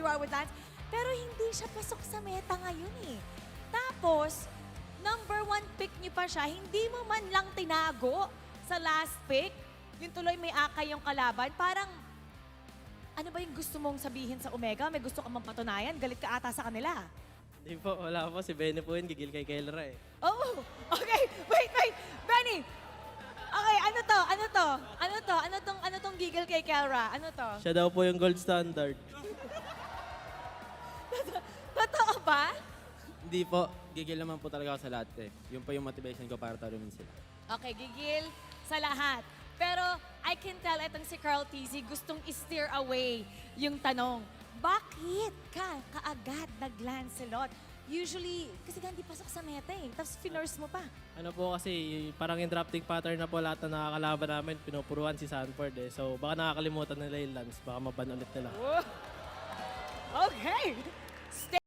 you are with Lance. Pero hindi siya pasok sa meta ngayon eh. Tapos, number 1 pick niyo pa siya, hindi mo man lang tinago sa last pick. Yung tuloy may akay yung kalaban. Parang, ano ba yung gusto mong sabihin sa Omega? May gusto ka mang patunayan? Galit ka ata sa kanila. Hindi po, wala po. Si Benny po yun, gigil kay Kelra eh. Oh, okay. Wait. Benny! Okay, ano tong giggle kay Kelra? Ano to? Siya daw po yung gold standard. Totoo ba? Hindi po. Gigil naman po talaga ako sa lahat eh. Yun po yung motivation ko para talunin sila. Okay, gigil sa lahat. Pero I can tell itong si Carl TZ gustong i-steer away yung tanong. Bakit ka kaagad nag-Lancelot? Usually, kasi hindi pasok sa meta eh. Tapos finurse mo pa. Ano po kasi, parang yung drafting pattern na po lahat na nakakalaban namin, pinupuruan si Sanford eh. So baka nakakalimutan nila yung Lance, baka maban ulit nila. Okay.